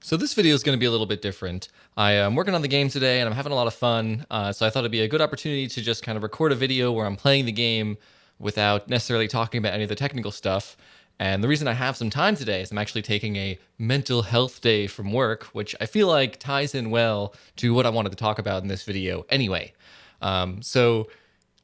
So this video is going to be a little bit different. I am working on the game today and I'm having a lot of fun, so I thought it'd be a good opportunity to just kind of record a video where I'm playing the game without necessarily talking about any of the technical stuff. And the reason I have some time today is I'm actually taking a mental health day from work, which I feel like ties in well to what I wanted to talk about in this video anyway. So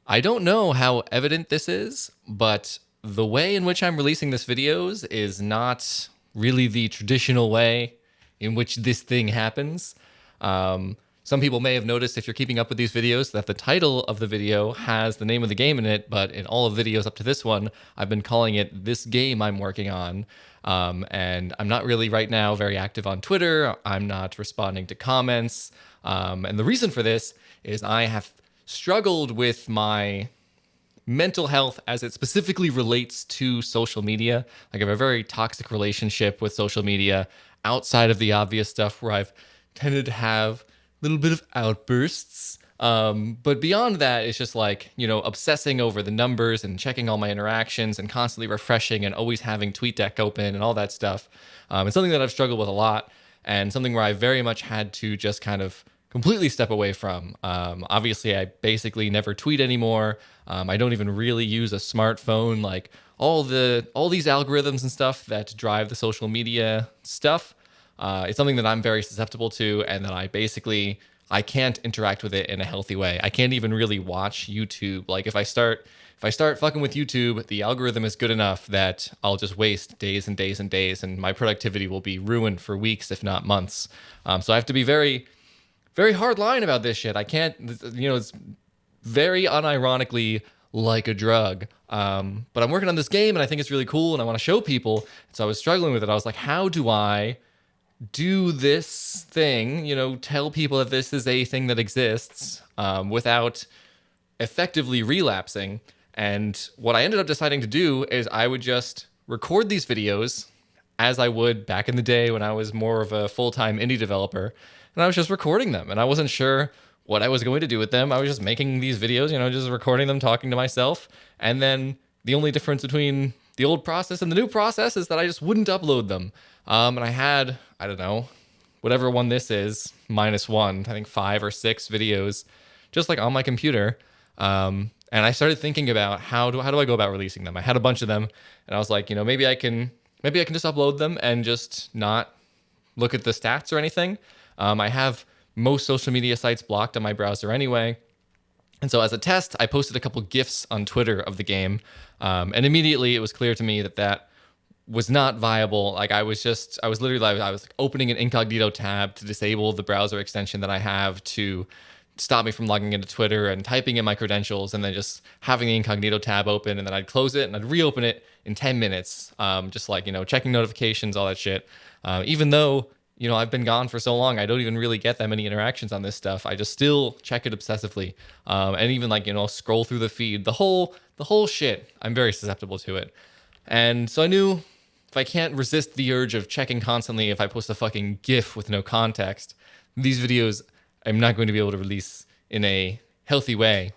I don't know how evident this is, but the way in which I'm releasing this videos is not really the traditional way in which this thing happens. Some people may have noticed, if you're keeping up with these videos, that the title of the video has the name of the game in it, but in all of the videos up to this one, I've been calling it This Game I'm Working On. And I'm not really right now very active on Twitter. I'm not responding to comments. And the reason for this is I have struggled with my mental health as it specifically relates to social media. Like I have a very toxic relationship with social media outside of the obvious stuff where I've tended to have a little bit of outbursts. But beyond that, it's just like, obsessing over the numbers and checking all my interactions and constantly refreshing and always having TweetDeck open and all that stuff. It's something that I've struggled with a lot and something where I very much had to just kind of completely step away from. Obviously, I basically never tweet anymore. I don't even really use a smartphone. Like all these algorithms and stuff that drive the social media stuff, it's something that I'm very susceptible to, and that I can't interact with it in a healthy way. I can't even really watch YouTube. Like if I start fucking with YouTube, the algorithm is good enough that I'll just waste days and days and days, and my productivity will be ruined for weeks, if not months. So I have to be very, very hard line about this shit. I can't, it's very unironically like a drug. But I'm working on this game and I think it's really cool and I want to show people. So I was struggling with it. I was like, how do I do this thing, tell people that this is a thing that exists without effectively relapsing? And what I ended up deciding to do is I would just record these videos as I would back in the day when I was more of a full-time indie developer. And I was just recording them, and I wasn't sure what I was going to do with them. I was just making these videos, just recording them, talking to myself. And then the only difference between the old process and the new process is that I just wouldn't upload them. And I had, I don't know, whatever one this is, -1, I think 5 or 6 videos, just like on my computer. And I started thinking about how do I go about releasing them? I had a bunch of them, and I was like, maybe I can just upload them and just not look at the stats or anything. I have most social media sites blocked on my browser anyway. And so as a test, I posted a couple GIFs on Twitter of the game. And immediately it was clear to me that was not viable. Like I was like opening an incognito tab to disable the browser extension that I have to stop me from logging into Twitter, and typing in my credentials, and then just having the incognito tab open, and then I'd close it and I'd reopen it in 10 minutes. Just like, checking notifications, all that shit. Even though, I've been gone for so long, I don't even really get that many interactions on this stuff. I just still check it obsessively. And even like, scroll through the feed, the whole shit. I'm very susceptible to it. And so I knew if I can't resist the urge of checking constantly, if I post a fucking GIF with no context, these videos I'm not going to be able to release in a healthy way.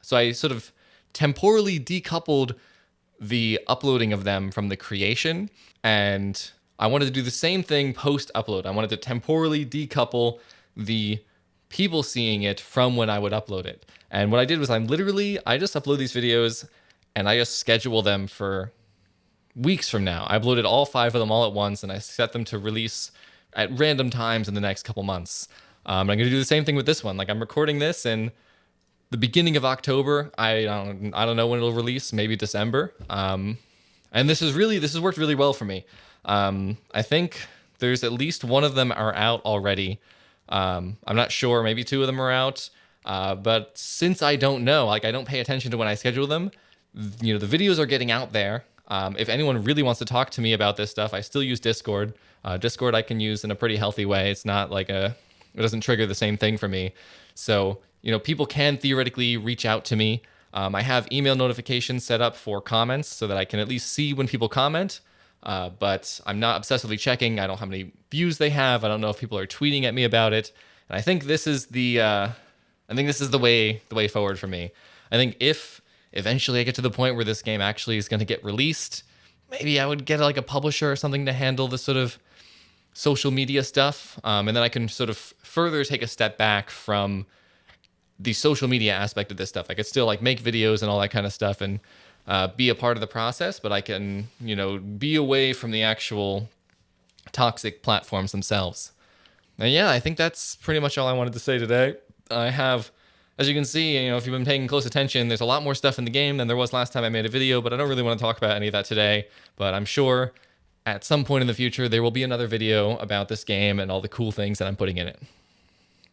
So I sort of temporally decoupled the uploading of them from the creation, and I wanted to do the same thing post-upload. I wanted to temporally decouple the people seeing it from when I would upload it. And what I did was I just upload these videos and I just schedule them for weeks from now. I uploaded all 5 of them all at once, and I set them to release at random times in the next couple months. I'm going to do the same thing with this one. Like I'm recording this in the beginning of October. I don't know when it'll release, maybe December. And this has worked really well for me. I think there's at least one of them are out already. I'm not sure, maybe 2 of them are out. But since I don't know, like I don't pay attention to when I schedule them, the videos are getting out there. If anyone really wants to talk to me about this stuff, I still use Discord. Discord I can use in a pretty healthy way. It's not like it doesn't trigger the same thing for me. So, people can theoretically reach out to me. I have email notifications set up for comments so that I can at least see when people comment. But I'm not obsessively checking. I don't know how many views they have. I don't know if people are tweeting at me about it. And I think this is the way forward for me. I think if eventually I get to the point where this game actually is going to get released, maybe I would get like a publisher or something to handle the sort of social media stuff, and then I can sort of further take a step back from the social media aspect of this stuff. I could still like make videos and all that kind of stuff and be a part of the process, but I can, be away from the actual toxic platforms themselves. And yeah, I think that's pretty much all I wanted to say today. I have, as you can see, if you've been paying close attention, there's a lot more stuff in the game than there was last time I made a video, but I don't really want to talk about any of that today. But I'm sure at some point in the future, there will be another video about this game and all the cool things that I'm putting in it.